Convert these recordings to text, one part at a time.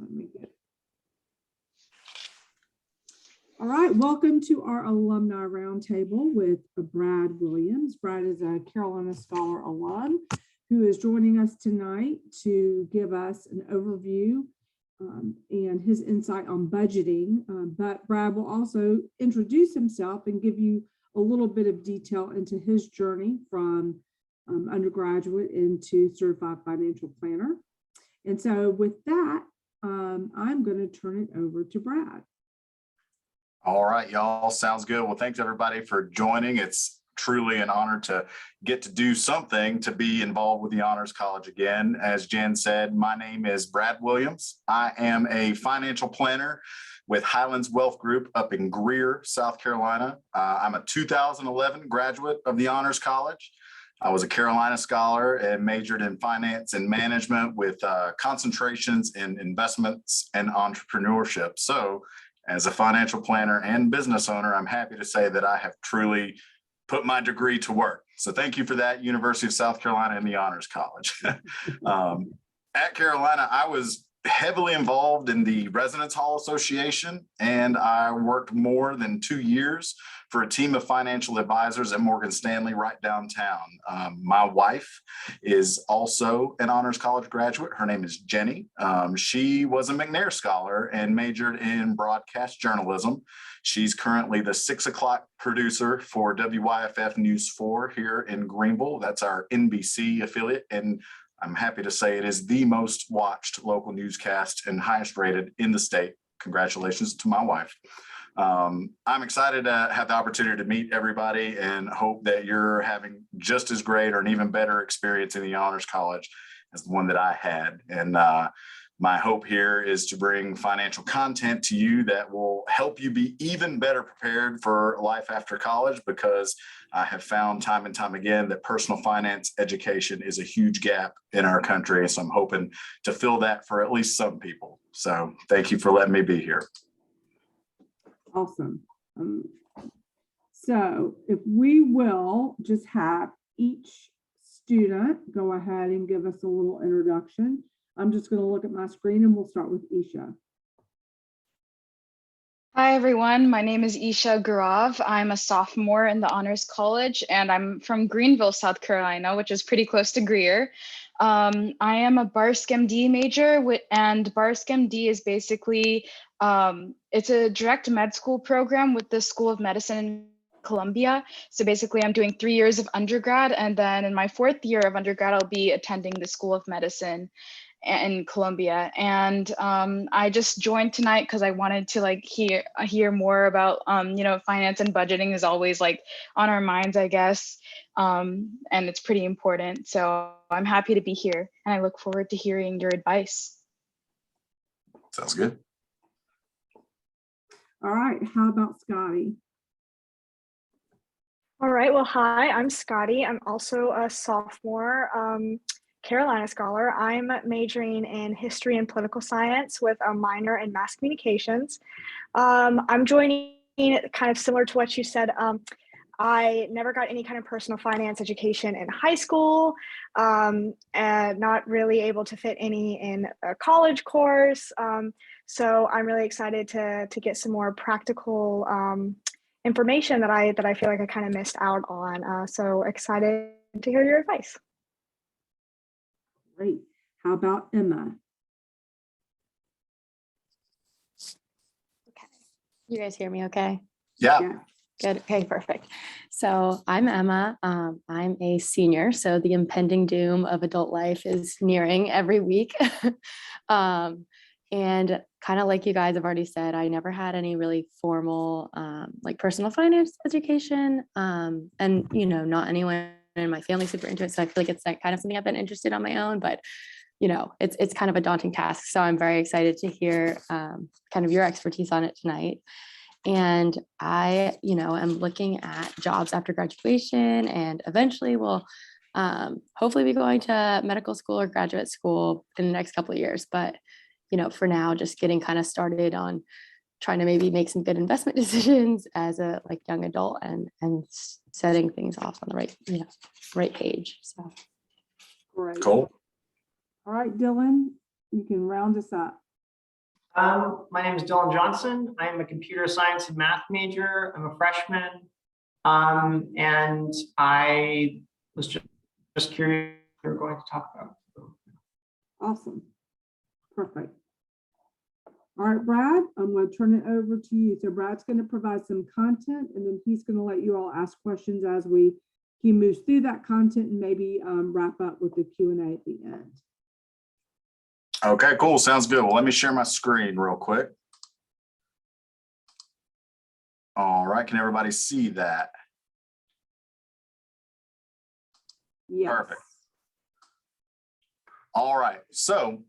Let me get. All right, welcome to our Alumni Roundtable with Brad Williams. Brad is a Carolina Scholar alum who is joining us tonight to give us an overview and his insight on budgeting. But Brad will also introduce himself and give you a little bit of detail into his journey from undergraduate into certified financial planner. And so with that, I'm going to turn it over to Brad. All right, y'all. Sounds good. Well, thanks everybody for joining. It's truly an honor to get to do something to be involved with the Honors College again. As Jen said, my name is Brad Williams. I am a financial planner with Highlands Wealth Group up in Greer, South Carolina. I'm a 2011 graduate of the Honors College. I was a Carolina Scholar and majored in finance and management with concentrations in investments and entrepreneurship. So as a financial planner and business owner, I'm happy to say that I have truly put my degree to work. So thank you for that, University of South Carolina and the Honors College. At Carolina, I was heavily involved in the Residence Hall Association, and I worked more than 2 years for a team of financial advisors at Morgan Stanley right downtown. My wife is also an Honors College graduate. Her name is Jenny. She was a McNair Scholar and majored in broadcast journalism. She's currently the 6 o'clock producer for WYFF News 4 here in Greenville. That's our NBC affiliate, and I'm happy to say it is the most watched local newscast and highest rated in the state. Congratulations to my wife. I'm excited to have the opportunity to meet everybody and hope that you're having just as great or an even better experience in the Honors College as the one that I had. And my hope here is to bring financial content to you that will help you be even better prepared for life after college, because I have found time and time again that personal finance education is a huge gap in our country. So I'm hoping to fill that for at least some people. So thank you for letting me be here. Awesome. So if we will just have each student go ahead and give us a little introduction. I'm just going to look at my screen and we'll start with Isha. Hi, everyone. My name is Isha Gurav. I'm a sophomore in the Honors College, and I'm from Greenville, South Carolina, which is pretty close to Greer. I am a BARSC-MD major, and BARSC-MD is basically, it's a direct med school program with the School of Medicine in Columbia. So basically, I'm doing 3 years of undergrad, and then in my 4th year of undergrad, I'll be attending the School of Medicine in Columbia. And I just joined tonight because I wanted to hear more about finance and budgeting is always on our minds, I guess, and it's pretty important. So I'm happy to be here, and I look forward to hearing your advice. Sounds good. All right, how about Scotty? All right, well, hi, I'm Scotty. I'm also a sophomore Carolina Scholar. I'm majoring in history and political science with a minor in mass communications. I'm joining kind of similar to what you said. I never got any kind of personal finance education in high school, and not really able to fit any in a college course. So I'm really excited to get some more practical information that I feel like I kind of missed out on. So excited to hear your advice. Great. How about Emma? Okay. You guys hear me okay? Yeah. Good. Okay, perfect. So I'm Emma. I'm a senior, so the impending doom of adult life is nearing every week. And kind of like you guys have already said, I never had any really formal personal finance education, and not anyone in my family super into it. So I feel like it's kind of something I've been interested on my own, but it's kind of a daunting task. So I'm very excited to hear kind of your expertise on it tonight. And I, am looking at jobs after graduation, and eventually will hopefully be going to medical school or graduate school in the next couple of years. But, for now, just getting kind of started on trying to maybe make some good investment decisions as a young adult and setting things off on the right page. So Great. Cool. All right, Dylan, you can round us up. My name is Dylan Johnson. I'm a computer science and math major. I'm a freshman. And I was just curious what we're going to talk about. Awesome. Perfect. All right, Brad, I'm going to turn it over to you. So Brad's going to provide some content, and then he's going to let you all ask questions as he moves through that content, and maybe wrap up with the Q&A at the end. Okay, cool. Sounds good. Well, let me share my screen real quick. All right. Can everybody see that? Yes. Perfect. All right. So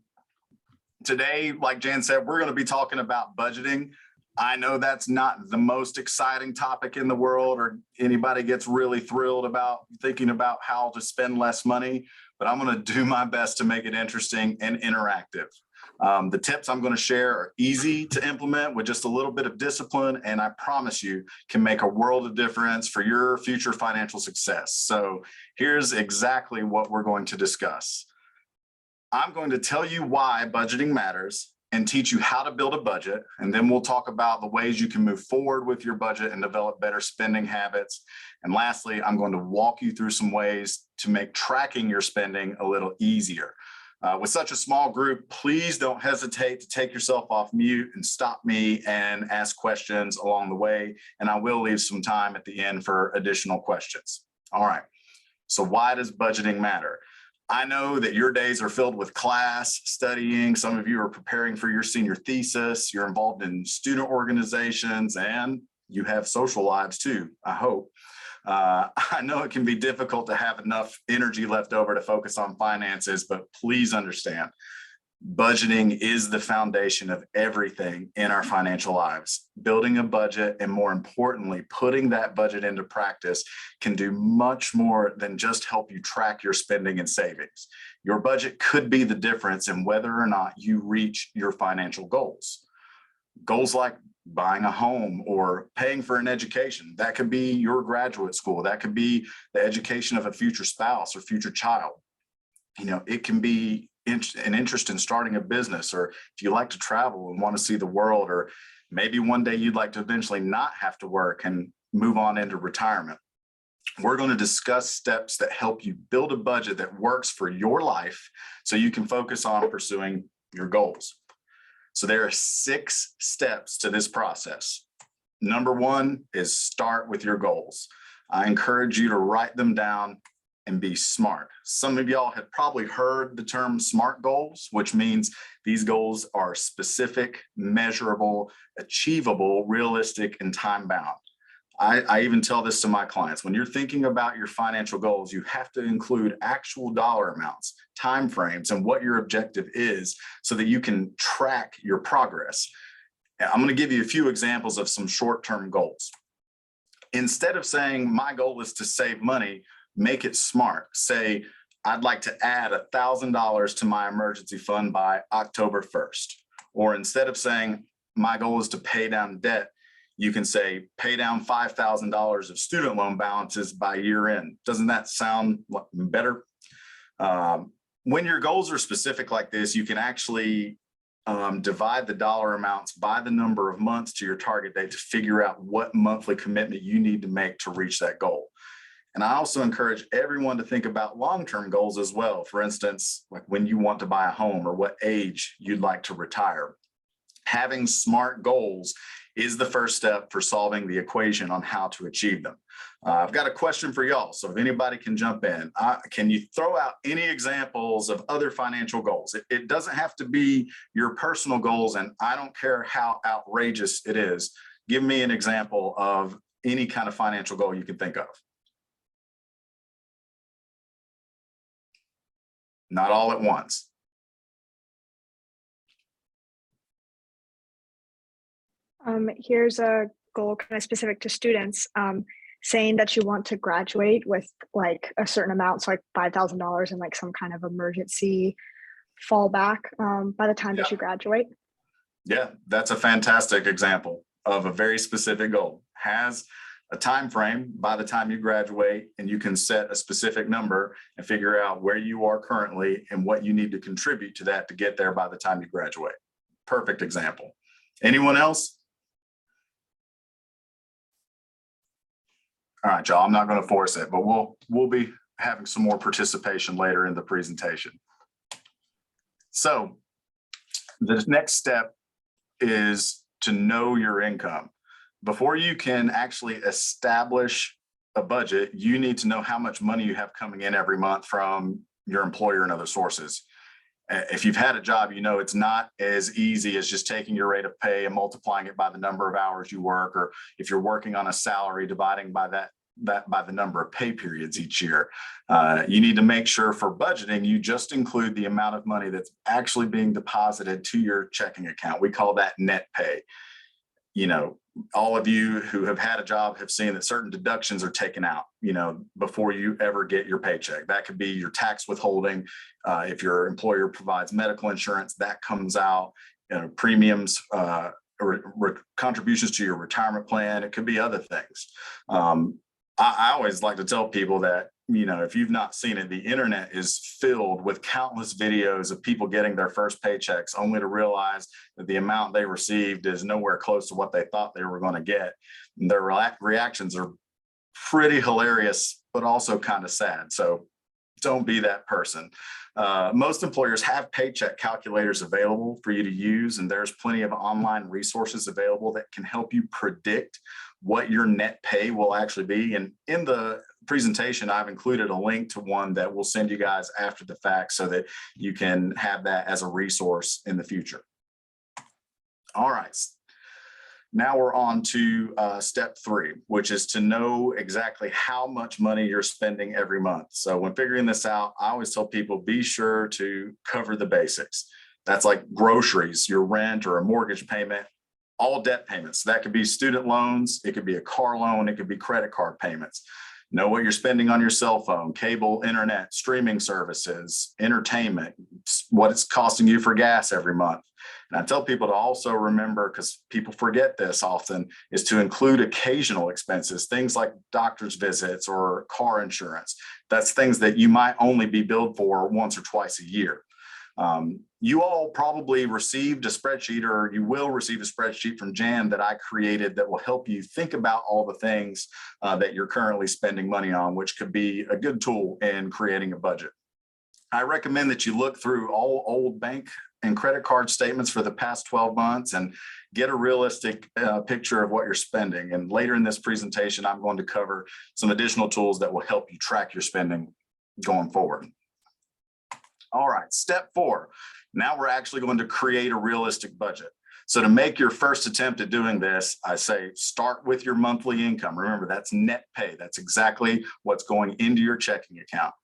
today, like Jan said, we're going to be talking about budgeting. I know that's not the most exciting topic in the world, or anybody gets really thrilled about thinking about how to spend less money, but I'm going to do my best to make it interesting and interactive. The tips I'm going to share are easy to implement with just a little bit of discipline, and I promise you can make a world of difference for your future financial success. So here's exactly what we're going to discuss. I'm going to tell you why budgeting matters and teach you how to build a budget. And then we'll talk about the ways you can move forward with your budget and develop better spending habits. And lastly, I'm going to walk you through some ways to make tracking your spending a little easier. With such a small group, please don't hesitate to take yourself off mute and stop me and ask questions along the way. And I will leave some time at the end for additional questions. All right. So why does budgeting matter? I know that your days are filled with class, studying. Some of you are preparing for your senior thesis. You're involved in student organizations, and you have social lives too, I hope. I know it can be difficult to have enough energy left over to focus on finances, but please understand, budgeting is the foundation of everything in our financial lives. Building a budget, and more importantly, putting that budget into practice, can do much more than just help you track your spending and savings. Your budget could be the difference in whether or not you reach your financial goals. Goals like buying a home or paying for an education. That could be your graduate school. That could be the education of a future spouse or future child. You know, it can be an interest in starting a business, or if you like to travel and want to see the world, or maybe one day you'd like to eventually not have to work and move on into retirement. We're going to discuss steps that help you build a budget that works for your life so you can focus on pursuing your goals. So there are 6 steps to this process. Number 1 is start with your goals. I encourage you to write them down and be smart. Some of y'all have probably heard the term SMART goals, which means these goals are specific, measurable, achievable, realistic, and time-bound. I even tell this to my clients. When you're thinking about your financial goals, you have to include actual dollar amounts, timeframes, and what your objective is so that you can track your progress. I'm going to give you a few examples of some short-term goals. Instead of saying my goal is to save money, make it smart. Say, I'd like to add $1,000 to my emergency fund by October 1st. Or instead of saying my goal is to pay down debt, you can say pay down $5,000 of student loan balances by year end. Doesn't that sound better? When your goals are specific like this, you can actually divide the dollar amounts by the number of months to your target date to figure out what monthly commitment you need to make to reach that goal. And I also encourage everyone to think about long-term goals as well. For instance, like when you want to buy a home or what age you'd like to retire. Having SMART goals is the first step for solving the equation on how to achieve them. I've got a question for y'all, so if anybody can jump in. Can you throw out any examples of other financial goals? It doesn't have to be your personal goals, and I don't care how outrageous it is. Give me an example of any kind of financial goal you can think of. Not all at once. Here's a goal kind of specific to students, saying that you want to graduate with like a certain amount, so like $5,000 and like some kind of emergency fallback by the time that you graduate. Yeah, that's a fantastic example of a very specific goal. Has a time frame by the time you graduate, and you can set a specific number and figure out where you are currently and what you need to contribute to that to get there by the time you graduate. Perfect example. Anyone else? All right, y'all, I'm not going to force it, but we'll be having some more participation later in the presentation. So the next step is to know your income. Before you can actually establish a budget, you need to know how much money you have coming in every month from your employer and other sources. If you've had a job, you know it's not as easy as just taking your rate of pay and multiplying it by the number of hours you work, or if you're working on a salary, dividing by that by the number of pay periods each year. You need to make sure for budgeting, you just include the amount of money that's actually being deposited to your checking account. We call that net pay. You know, all of you who have had a job have seen that certain deductions are taken out, you know, before you ever get your paycheck. That could be your tax withholding. If your employer provides medical insurance, that comes out, you know, premiums, or contributions to your retirement plan. It could be other things. I always like to tell people that, you know, if you've not seen it, the internet is filled with countless videos of people getting their first paychecks only to realize that the amount they received is nowhere close to what they thought they were going to get. And their reactions are pretty hilarious, but also kind of sad. So don't be that person. Most employers have paycheck calculators available for you to use, and there's plenty of online resources available that can help you predict what your net pay will actually be. And in the presentation, I've included a link to one that we'll send you guys after the fact so that you can have that as a resource in the future. All right. Now we're on to step 3, which is to know exactly how much money you're spending every month. So when figuring this out, I always tell people, be sure to cover the basics. That's like groceries, your rent or a mortgage payment, all debt payments. That could be student loans, it could be a car loan, it could be credit card payments. Know what you're spending on your cell phone, cable, internet, streaming services, entertainment, what it's costing you for gas every month. And I tell people to also remember, because people forget this often, is to include occasional expenses, things like doctor's visits or car insurance. That's things that you might only be billed for once or twice a year. You all probably received a spreadsheet, or you will receive a spreadsheet from Jan that I created that will help you think about all the things that you're currently spending money on, which could be a good tool in creating a budget. I recommend that you look through all old bank and credit card statements for the past 12 months and get a realistic picture of what you're spending. And later in this presentation, I'm going to cover some additional tools that will help you track your spending going forward. All right, step 4. Now we're actually going to create a realistic budget. So to make your first attempt at doing this, I say start with your monthly income. Remember, that's net pay. That's exactly what's going into your checking account.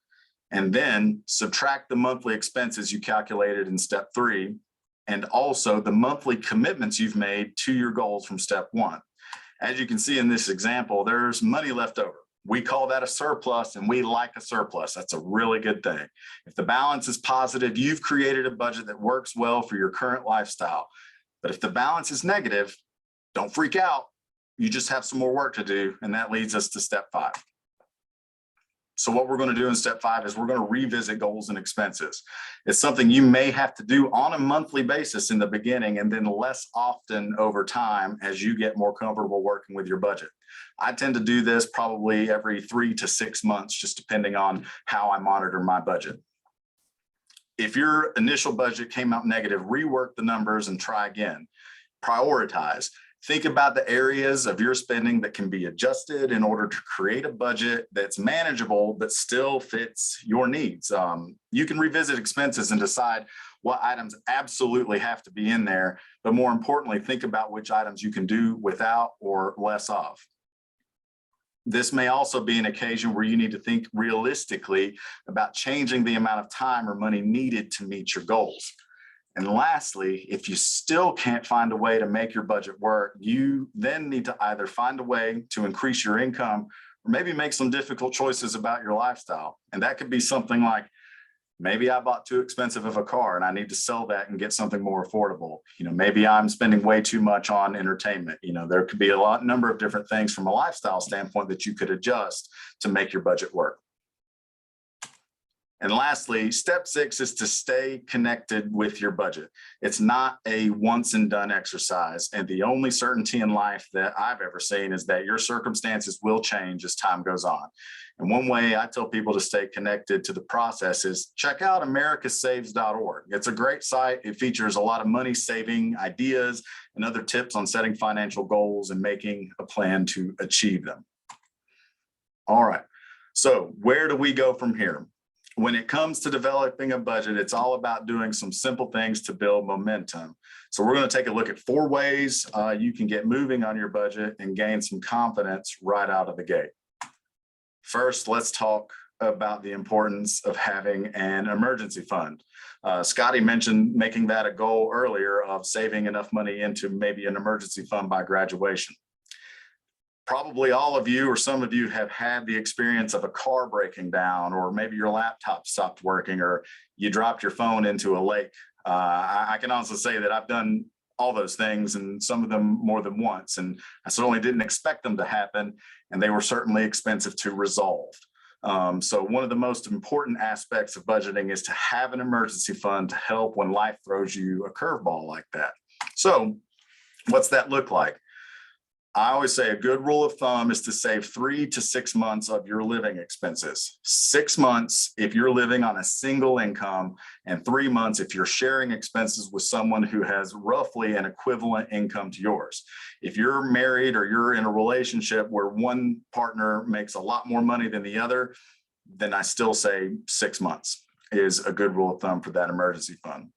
And then subtract the monthly expenses you calculated in step 3, and also the monthly commitments you've made to your goals from step 1. As you can see in this example, there's money left over. We call that a surplus, and we like a surplus. That's a really good thing. If the balance is positive, you've created a budget that works well for your current lifestyle. But if the balance is negative, don't freak out. You just have some more work to do, and that leads us to step 5. So what we're going to do in step 5 is we're going to revisit goals and expenses. It's something you may have to do on a monthly basis in the beginning, and then less often over time as you get more comfortable working with your budget. I tend to do this probably every 3 to 6 months, just depending on how I monitor my budget. If your initial budget came out negative, rework the numbers and try again. Prioritize. Think about the areas of your spending that can be adjusted in order to create a budget that's manageable but still fits your needs. You can revisit expenses and decide what items absolutely have to be in there, but more importantly, think about which items you can do without or less of. This may also be an occasion where you need to think realistically about changing the amount of time or money needed to meet your goals. And lastly, if you still can't find a way to make your budget work, you then need to either find a way to increase your income or maybe make some difficult choices about your lifestyle. And that could be something like, maybe I bought too expensive of a car and I need to sell that and get something more affordable. You know, maybe I'm spending way too much on entertainment. You know, there could be a number of different things from a lifestyle standpoint that you could adjust to make your budget work. And lastly, step 6 is to stay connected with your budget. It's not a once and done exercise. And the only certainty in life that I've ever seen is that your circumstances will change as time goes on. And one way I tell people to stay connected to the process is check out americasaves.org. It's a great site. It features a lot of money saving ideas and other tips on setting financial goals and making a plan to achieve them. All right. So where do we go from here? When it comes to developing a budget, it's all about doing some simple things to build momentum. So we're going to take a look at 4 ways you can get moving on your budget and gain some confidence right out of the gate. First, let's talk about the importance of having an emergency fund. Scotty mentioned making that a goal earlier of saving enough money into maybe an emergency fund by graduation. Probably all of you or some of you have had the experience of a car breaking down, or maybe your laptop stopped working, or you dropped your phone into a lake. I can honestly say that I've done all those things, and some of them more than once, and I certainly didn't expect them to happen, and they were certainly expensive to resolve. So one of the most important aspects of budgeting is to have an emergency fund to help when life throws you a curveball like that. So what's that look like? I always say a good rule of thumb is to save 3 to 6 months of your living expenses. 6 months if you're living on a single income, and 3 months if you're sharing expenses with someone who has roughly an equivalent income to yours. If you're married or you're in a relationship where one partner makes a lot more money than the other, then I still say 6 months is a good rule of thumb for that emergency fund.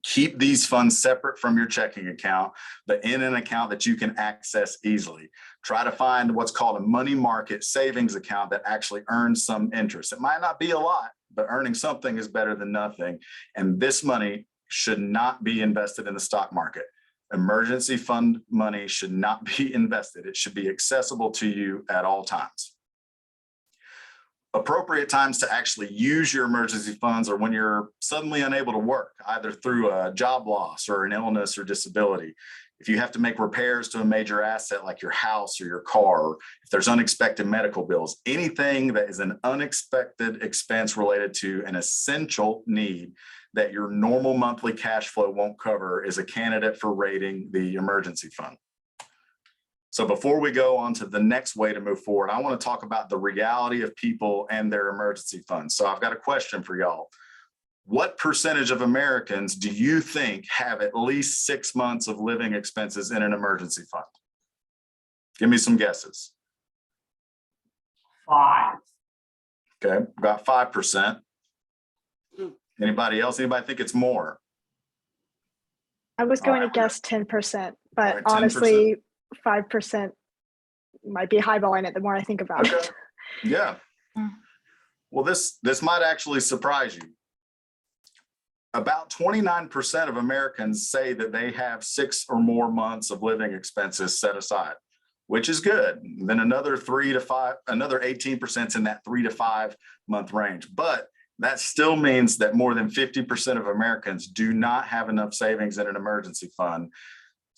Keep these funds separate from your checking account, but in an account that you can access easily. Try to find what's called a money market savings account that actually earns some interest. It might not be a lot, but earning something is better than nothing. And this money should not be invested in the stock market. Emergency fund money should not be invested. It should be accessible to you at all times. Appropriate times to actually use your emergency funds are when you're suddenly unable to work, either through a job loss or an illness or disability. If you have to make repairs to a major asset like your house or your car, or if there's unexpected medical bills, anything that is an unexpected expense related to an essential need that your normal monthly cash flow won't cover is a candidate for rating the emergency fund. So before we go on to the next way to move forward, I want to talk about the reality of people and their emergency funds. So I've got a question for y'all. What percentage of Americans do you think have at least 6 months of living expenses in an emergency fund? Give me some guesses. 5. Okay, about 5%. Anybody else? Anybody think it's more? I was going to guess 10%, but honestly, 5% might be highballing it the more I think about it. Yeah. Well, this might actually surprise you. About 29% of Americans say that they have 6 or more months of living expenses set aside, which is good. Then another 18% is in that 3 to 5 month range. But that still means that more than 50% of Americans do not have enough savings in an emergency fund.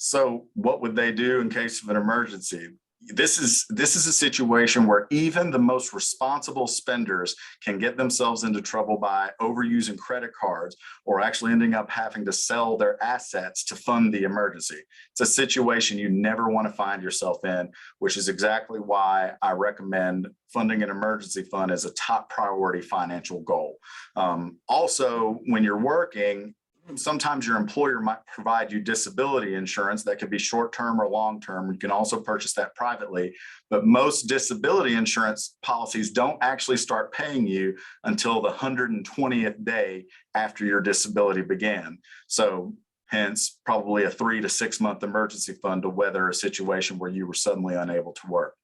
So what would they do in case of an emergency? This is a situation where even the most responsible spenders can get themselves into trouble by overusing credit cards or actually ending up having to sell their assets to fund the emergency. It's a situation you never want to find yourself in, which is exactly why I recommend funding an emergency fund as a top priority financial goal. Also, when you're working, sometimes your employer might provide you disability insurance that could be short-term or long-term. You can also purchase that privately, but most disability insurance policies don't actually start paying you until the 120th day after your disability began. So hence probably a 3 to 6 month emergency fund to weather a situation where you were suddenly unable to work.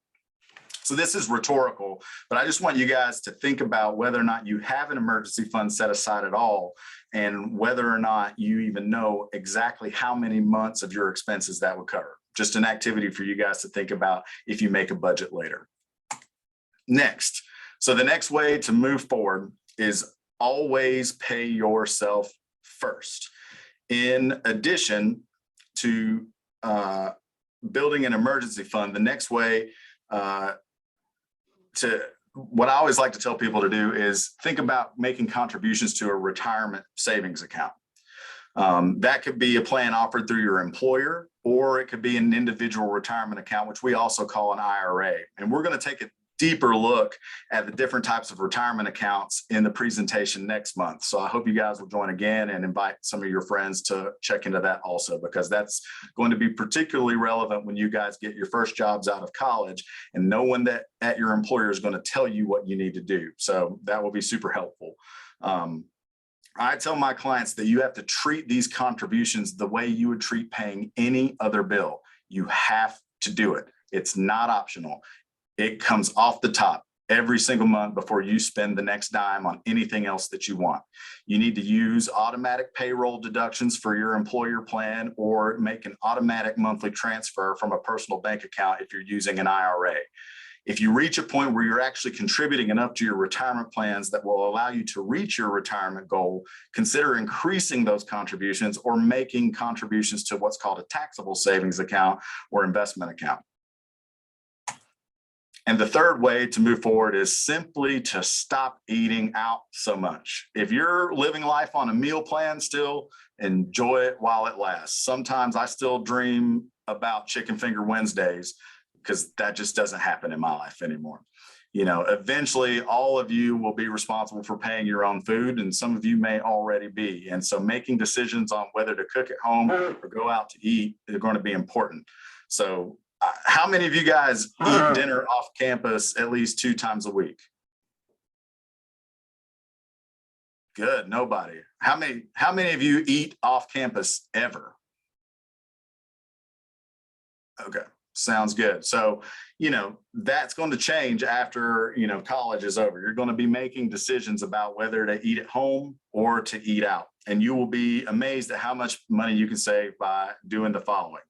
So this is rhetorical, but I just want you guys to think about whether or not you have an emergency fund set aside at all, and whether or not you even know exactly how many months of your expenses that would cover. Just an activity for you guys to think about if you make a budget later. Next, so the next way to move forward is always pay yourself first. In addition to building an emergency fund, the next way to what I always like to tell people to do is think about making contributions to a retirement savings account. That could be a plan offered through your employer, or it could be an individual retirement account, which we also call an IRA. And we're going to take a deeper look at the different types of retirement accounts in the presentation next month. So I hope you guys will join again and invite some of your friends to check into that also, because that's going to be particularly relevant when you guys get your first jobs out of college and no one that at your employer is going to tell you what you need to do. So that will be super helpful. I tell my clients that you have to treat these contributions the way you would treat paying any other bill. You have to do it. It's not optional. It comes off the top every single month before you spend the next dime on anything else that you want. You need to use automatic payroll deductions for your employer plan, or make an automatic monthly transfer from a personal bank account if you're using an IRA. If you reach a point where you're actually contributing enough to your retirement plans that will allow you to reach your retirement goal, consider increasing those contributions or making contributions to what's called a taxable savings account or investment account. And the third way to move forward is simply to stop eating out so much. If you're living life on a meal plan still, enjoy it while it lasts. Sometimes I still dream about Chicken Finger Wednesdays, because that just doesn't happen in my life anymore. You know, eventually all of you will be responsible for paying your own food, and some of you may already be. And so making decisions on whether to cook at home or go out to eat is going to be important. So how many of you guys eat dinner off campus at least 2 times a week? Good, nobody. How many of you eat off campus ever? Okay, sounds good. So, you know, that's going to change after, you know, college is over. You're going to be making decisions about whether to eat at home or to eat out. And you will be amazed at how much money you can save by doing the following.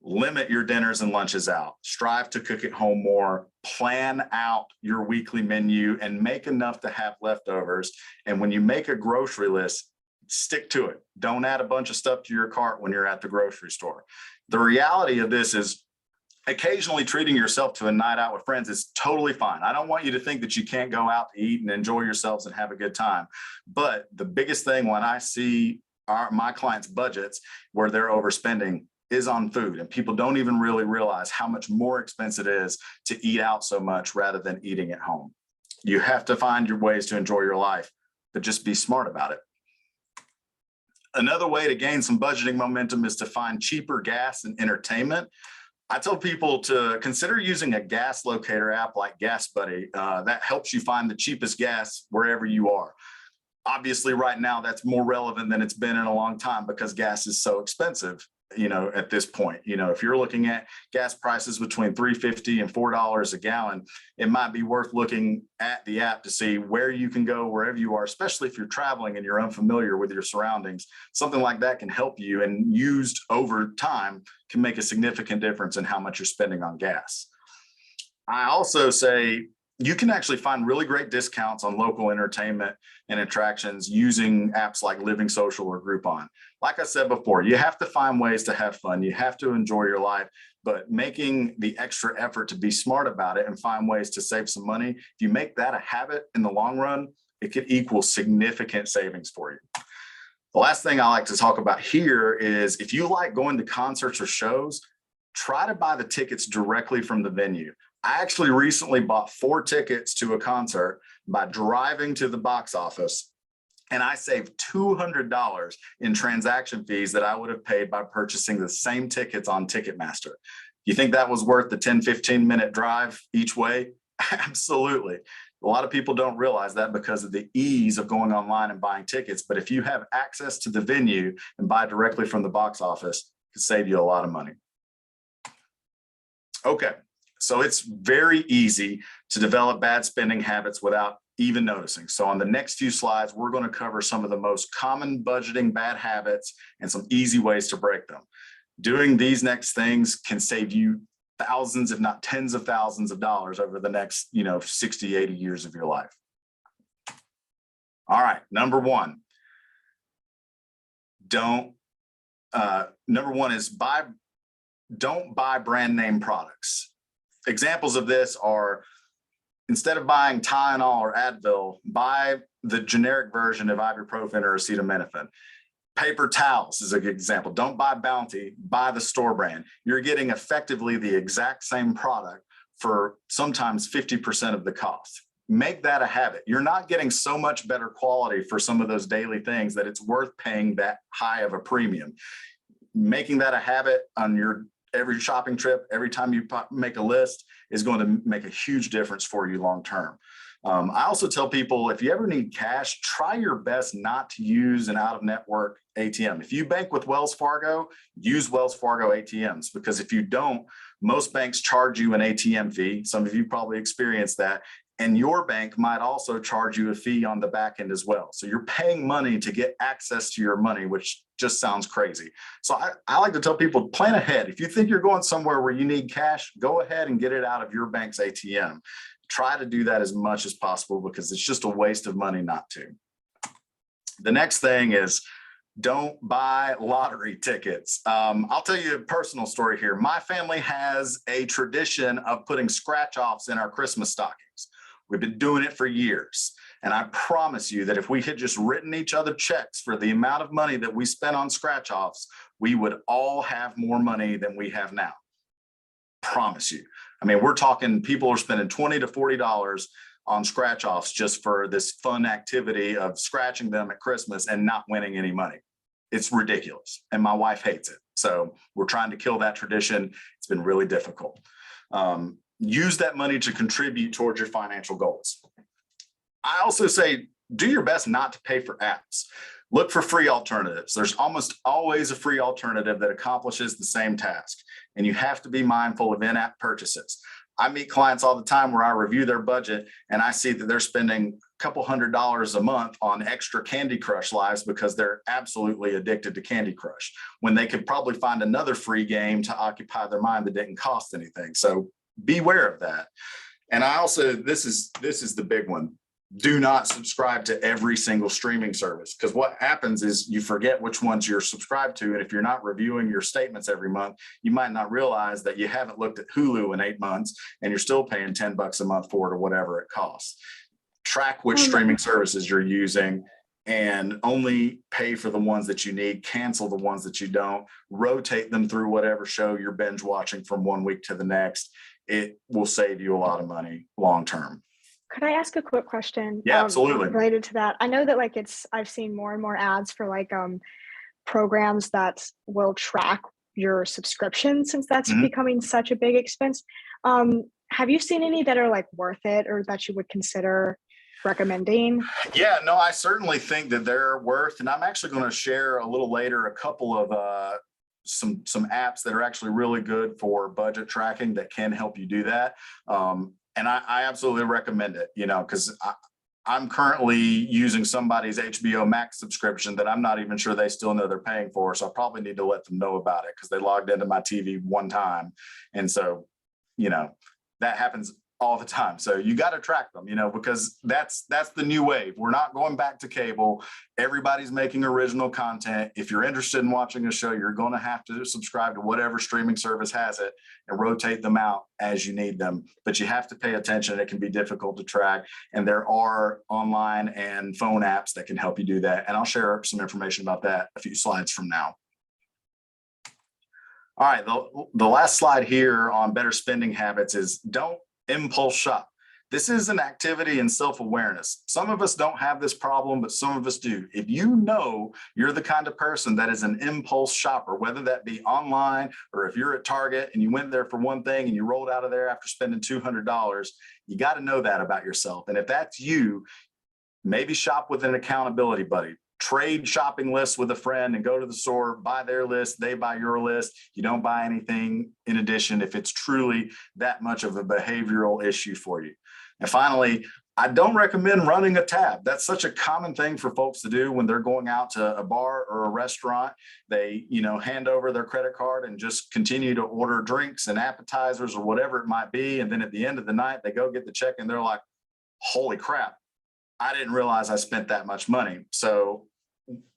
Limit your dinners and lunches out. Strive to cook at home more. Plan out your weekly menu and make enough to have leftovers. And when you make a grocery list, stick to it. Don't add a bunch of stuff to your cart when you're at the grocery store. The reality of this is occasionally treating yourself to a night out with friends is totally fine. I don't want you to think that you can't go out to eat and enjoy yourselves and have a good time. But the biggest thing when I see my clients' budgets where they're overspending is on food, and people don't even really realize how much more expensive it is to eat out so much rather than eating at home. You have to find your ways to enjoy your life, but just be smart about it. Another way to gain some budgeting momentum is to find cheaper gas and entertainment. I tell people to consider using a gas locator app like Gas Buddy. That helps you find the cheapest gas wherever you are. Obviously, right now, that's more relevant than it's been in a long time because gas is so expensive. You know, at this point, you know, if you're looking at gas prices between $3.50 and $4 a gallon, it might be worth looking at the app to see where you can go wherever you are, especially if you're traveling and you're unfamiliar with your surroundings. Something like that can help you, and used over time can make a significant difference in how much you're spending on gas. I also say you can actually find really great discounts on local entertainment and attractions using apps like Living Social or Groupon. Like I said before, you have to find ways to have fun. You have to enjoy your life, but making the extra effort to be smart about it and find ways to save some money, if you make that a habit in the long run, it could equal significant savings for you. The last thing I like to talk about here is if you like going to concerts or shows, try to buy the tickets directly from the venue. I actually recently bought 4 tickets to a concert by driving to the box office, and I saved $200 in transaction fees that I would have paid by purchasing the same tickets on Ticketmaster. You think that was worth the 10-15 minute drive each way? Absolutely. A lot of people don't realize that because of the ease of going online and buying tickets. But if you have access to the venue and buy directly from the box office, it can save you a lot of money. Okay. So it's very easy to develop bad spending habits without even noticing. So on the next few slides, we're going to cover some of the most common budgeting bad habits and some easy ways to break them. Doing these next things can save you thousands, if not tens of thousands of dollars over the next, 60, 80 years of your life. All right, number one is don't buy brand name products. Examples of this are instead of buying Tylenol or Advil, buy the generic version of ibuprofen or acetaminophen. Paper towels is a good example. Don't buy Bounty, buy the store brand. You're getting effectively the exact same product for sometimes 50% of the cost. Make that a habit. You're not getting so much better quality for some of those daily things that it's worth paying that high of a premium. Making that a habit on your every shopping trip, every time you make a list, is going to make a huge difference for you long term. I also tell people, if you ever need cash, try your best not to use an out-of-network ATM. If you bank with Wells Fargo, use Wells Fargo ATMs, because if you don't, most banks charge you an ATM fee. Some of you probably experienced that. And your bank might also charge you a fee on the back end as well. So you're paying money to get access to your money, which just sounds crazy. So I like to tell people, plan ahead. If you think you're going somewhere where you need cash, go ahead and get it out of your bank's ATM. Try to do that as much as possible, because it's just a waste of money not to. The next thing is, don't buy lottery tickets. I'll tell you a personal story here. My family has a tradition of putting scratch-offs in our Christmas stockings. We've been doing it for years. And I promise you that if we had just written each other checks for the amount of money that we spent on scratch-offs, we would all have more money than we have now. Promise you. I mean, we're talking people are spending $20 to $40 on scratch-offs just for this fun activity of scratching them at Christmas and not winning any money. It's ridiculous. And my wife hates it. So we're trying to kill that tradition. It's been really difficult. Use that money to contribute towards your financial goals. I also say, do your best not to pay for apps. Look for free alternatives. There's almost always a free alternative that accomplishes the same task, and you have to be mindful of in-app purchases. I meet clients all the time where I review their budget and I see that they're spending a couple $100s a month on extra Candy Crush lives because they're absolutely addicted to Candy Crush, when they could probably find another free game to occupy their mind that didn't cost anything. So beware of that. And I also, this is the big one. Do not subscribe to every single streaming service, because what happens is you forget which ones you're subscribed to. And if you're not reviewing your statements every month, you might not realize that you haven't looked at Hulu in 8 months and you're still paying $10 a month for it or whatever it costs. Track which streaming services you're using and only pay for the ones that you need. Cancel the ones that you don't. Rotate them through whatever show you're binge watching from 1 week to the next. It will save you a lot of money long term. Could I ask a quick question? Yeah, absolutely. Related to that, I know that I've seen more and more ads for programs that will track your subscription, since that's becoming such a big expense. Have you seen any that are worth it, or that you would consider recommending? Yeah, no, I certainly think that they're worth, and I'm actually going to share a little later a couple of some apps that are actually really good for budget tracking that can help you do that. And I absolutely recommend it, because I'm currently using somebody's HBO Max subscription that I'm not even sure they still know they're paying for. So I probably need to let them know about it, because they logged into my TV one time. And so, that happens all the time. So you got to track them, because that's the new wave. We're not going back to cable. Everybody's making original content. If you're interested in watching a show, you're going to have to subscribe to whatever streaming service has it and rotate them out as you need them. But you have to pay attention. It can be difficult to track. And there are online and phone apps that can help you do that. And I'll share some information about that a few slides from now. All right, the last slide here on better spending habits is don't impulse shop. This is an activity in self-awareness. Some of us don't have this problem, but some of us do. If you know you're the kind of person that is an impulse shopper, whether that be online or if you're at Target and you went there for one thing and you rolled out of there after spending $200, you got to know that about yourself. And if that's you, maybe shop with an accountability buddy. Trade shopping lists with a friend and go to the store, buy their list, they buy your list. You don't buy anything in addition if it's truly that much of a behavioral issue for you. And finally, I don't recommend running a tab. That's such a common thing for folks to do when they're going out to a bar or a restaurant. They, hand over their credit card and just continue to order drinks and appetizers or whatever it might be. And then at the end of the night, they go get the check and they're like, holy crap, I didn't realize I spent that much money. So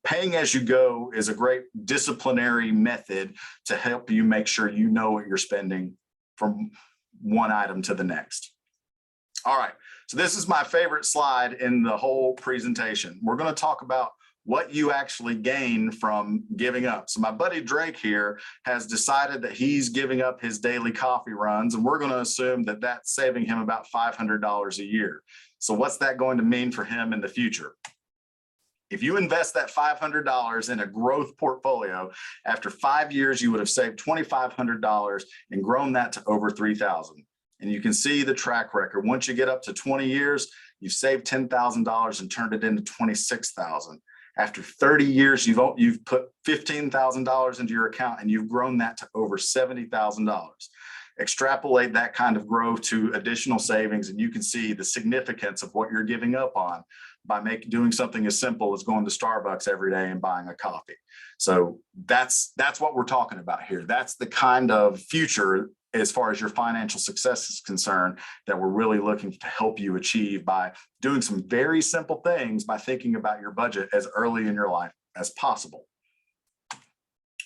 paying as you go is a great disciplinary method to help you make sure you know what you're spending from one item to the next. All right, so this is my favorite slide in the whole presentation. We're going to talk about what you actually gain from giving up. So my buddy Drake here has decided that he's giving up his daily coffee runs, and we're going to assume that that's saving him about $500 a year. So what's that going to mean for him in the future? If you invest that $500 in a growth portfolio, after 5 years, you would have saved $2,500 and grown that to over $3,000. And you can see the track record. Once you get up to 20 years, you've saved $10,000 and turned it into $26,000. After 30 years, you've put $15,000 into your account and you've grown that to over $70,000. Extrapolate that kind of growth to additional savings, and you can see the significance of what you're giving up on by doing something as simple as going to Starbucks every day and buying a coffee. So that's what we're talking about here. That's the kind of future, as far as your financial success is concerned, that we're really looking to help you achieve by doing some very simple things, by thinking about your budget as early in your life as possible.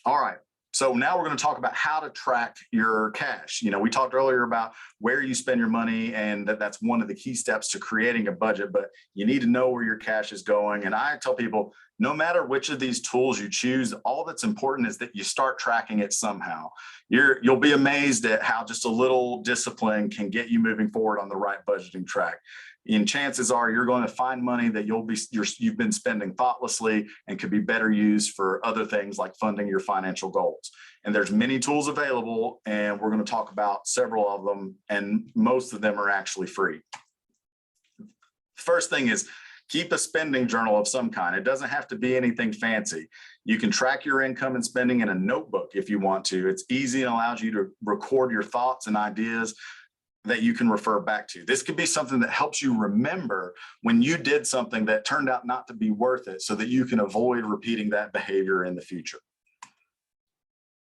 All right. So now we're going to talk about how to track your cash. You know, we talked earlier about where you spend your money, and that's one of the key steps to creating a budget, but you need to know where your cash is going. And I tell people, no matter which of these tools you choose, all that's important is that you start tracking it somehow. You'll be amazed at how just a little discipline can get you moving forward on the right budgeting track. And chances are you're going to find money that you've been spending thoughtlessly and could be better used for other things like funding your financial goals. And there's many tools available, and we're going to talk about several of them, and most of them are actually free. First thing is, keep a spending journal of some kind. It doesn't have to be anything fancy. You can track your income and spending in a notebook if you want to. It's easy and allows you to record your thoughts and ideas that you can refer back to. This could be something that helps you remember when you did something that turned out not to be worth it, so that you can avoid repeating that behavior in the future.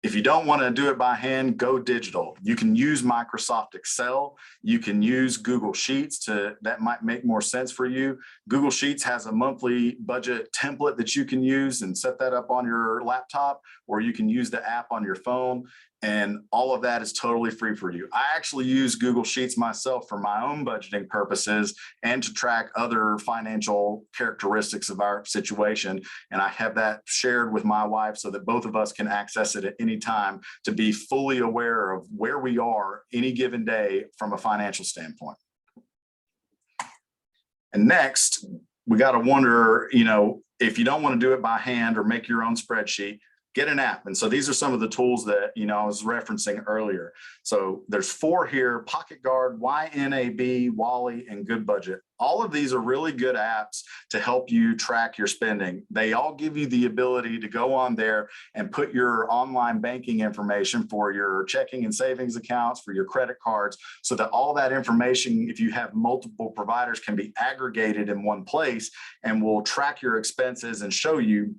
If you don't want to do it by hand, go digital. You can use Microsoft Excel. You can use Google Sheets. That might make more sense for you. Google Sheets has a monthly budget template that you can use and set that up on your laptop, or you can use the app on your phone. And all of that is totally free for you. I actually use Google Sheets myself for my own budgeting purposes and to track other financial characteristics of our situation. And I have that shared with my wife so that both of us can access it at any time to be fully aware of where we are any given day from a financial standpoint. And next, we got to wonder, if you don't want to do it by hand or make your own spreadsheet, get an app. And so these are some of the tools that, I was referencing earlier. So there's 4 here: Pocket Guard, YNAB, Wally, and Good Budget. All of these are really good apps to help you track your spending. They all give you the ability to go on there and put your online banking information for your checking and savings accounts, for your credit cards, so that all that information, if you have multiple providers, can be aggregated in one place and will track your expenses and show you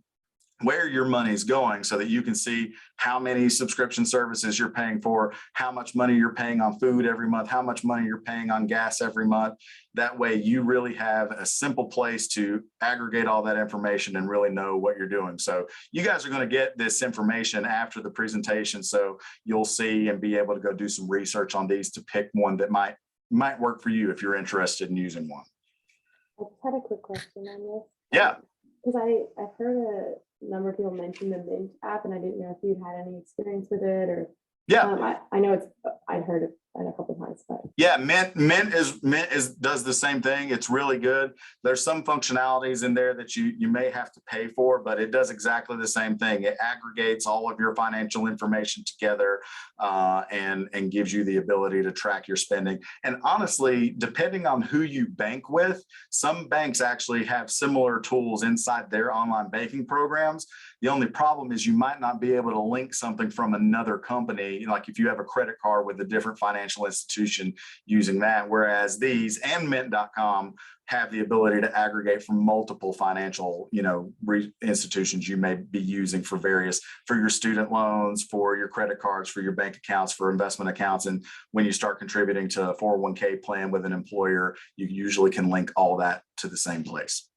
where your money is going, so that you can see how many subscription services you're paying for, how much money you're paying on food every month, how much money you're paying on gas every month. That way you really have a simple place to aggregate all that information and really know what you're doing. So you guys are going to get this information after the presentation, so you'll see and be able to go do some research on these to pick one that might work for you if you're interested in using one. I just had a quick question on this. Yeah. Because I've heard a number of people mention the Mint app, and I didn't know if you'd had any experience with it, or I know I'd heard it a couple of times, but yeah, Mint does the same thing. It's really good. There's some functionalities in there that you may have to pay for, but it does exactly the same thing. It aggregates all of your financial information together and gives you the ability to track your spending. And honestly, depending on who you bank with, some banks actually have similar tools inside their online banking programs. The only problem is you might not be able to link something from another company, like if you have a credit card with a different financial institution using that, whereas these and Mint.com have the ability to aggregate from multiple financial, institutions you may be using for your student loans, for your credit cards, for your bank accounts, for investment accounts. And when you start contributing to a 401k plan with an employer, you usually can link all that to the same place.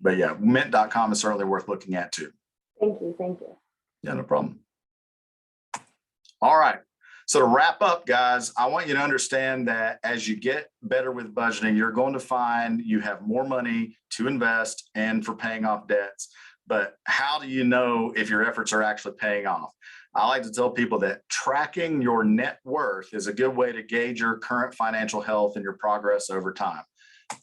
But yeah, Mint.com is certainly worth looking at too. Thank you. Yeah, no problem. All right. So to wrap up, guys, I want you to understand that as you get better with budgeting, you're going to find you have more money to invest and for paying off debts. But how do you know if your efforts are actually paying off? I like to tell people that tracking your net worth is a good way to gauge your current financial health and your progress over time.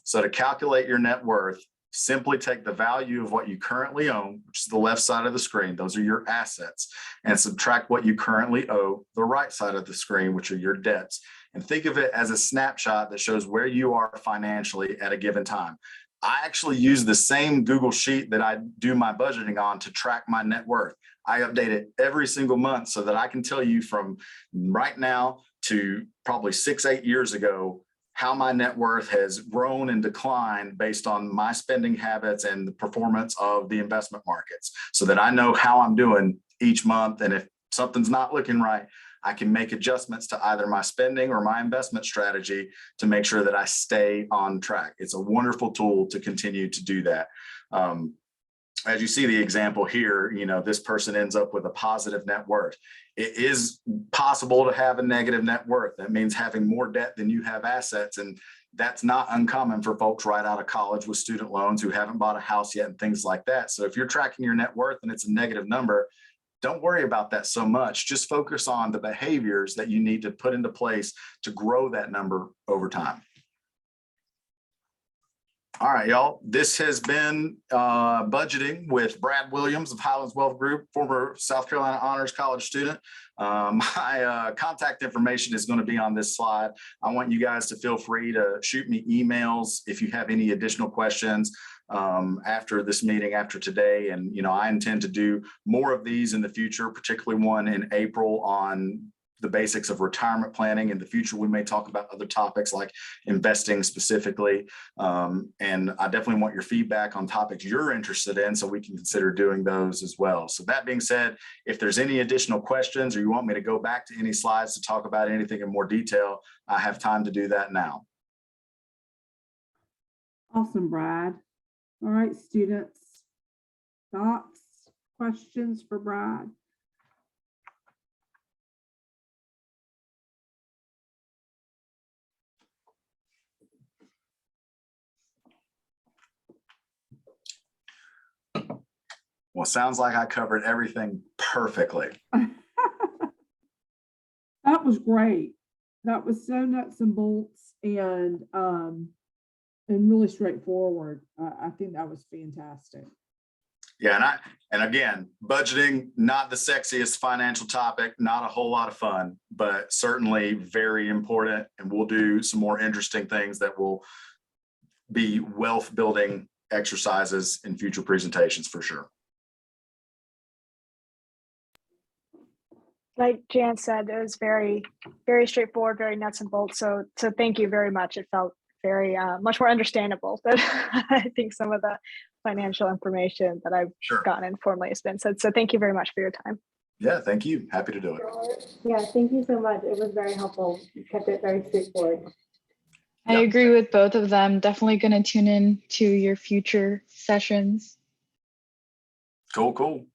So to calculate your net worth, simply take the value of what you currently own, which is the left side of the screen, those are your assets, and subtract what you currently owe, the right side of the screen, which are your debts. And think of it as a snapshot that shows where you are financially at a given time. I actually use the same Google Sheet that I do my budgeting on to track my net worth. I update it every single month so that I can tell you from right now to probably 6-8 years ago how my net worth has grown and declined based on my spending habits and the performance of the investment markets, so that I know how I'm doing each month. And if something's not looking right, I can make adjustments to either my spending or my investment strategy to make sure that I stay on track. It's a wonderful tool to continue to do that. As you see the example here, this person ends up with a positive net worth. It is possible to have a negative net worth. That means having more debt than you have assets. And that's not uncommon for folks right out of college with student loans who haven't bought a house yet and things like that. So if you're tracking your net worth and it's a negative number, don't worry about that so much. Just focus on the behaviors that you need to put into place to grow that number over time. All right, y'all. This has been budgeting with Brad Williams of Highlands Wealth Group, former South Carolina Honors College student. My contact information is going to be on this slide. I want you guys to feel free to shoot me emails if you have any additional questions after this meeting, after today. And, I intend to do more of these in the future, particularly one in April on the basics of retirement planning. In the future, we may talk about other topics like investing specifically. And I definitely want your feedback on topics you're interested in so we can consider doing those as well. So that being said, if there's any additional questions or you want me to go back to any slides to talk about anything in more detail, I have time to do that now. Awesome, Brad. All right, students, thoughts, questions for Brad? Well, sounds like I covered everything perfectly. That was great. That was so nuts and bolts and really straightforward. I think that was fantastic. Yeah, and again, budgeting, not the sexiest financial topic, not a whole lot of fun, but certainly very important. And we'll do some more interesting things that will be wealth building exercises in future presentations for sure. Like Jan said, it was very, very straightforward, very nuts and bolts. So thank you very much. It felt very much more understandable than I think some of the financial information that I've gotten informally has been. So thank you very much for your time. Yeah, thank you. Happy to do it. Yeah, thank you so much. It was very helpful. You kept it very straightforward. I agree with both of them. Definitely going to tune in to your future sessions. Cool.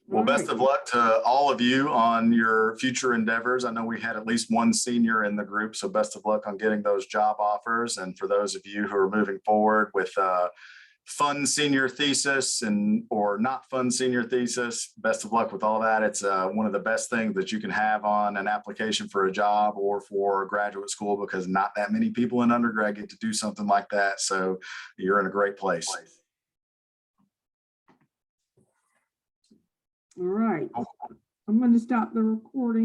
Well, best of luck to all of you on your future endeavors. I know we had at least one senior in the group, so best of luck on getting those job offers. And for those of you who are moving forward with fun senior thesis or not fun senior thesis, best of luck with all that. It's one of the best things that you can have on an application for a job or for graduate school, because not that many people in undergrad get to do something like that. So you're in a great place. All right. I'm going to stop the recording.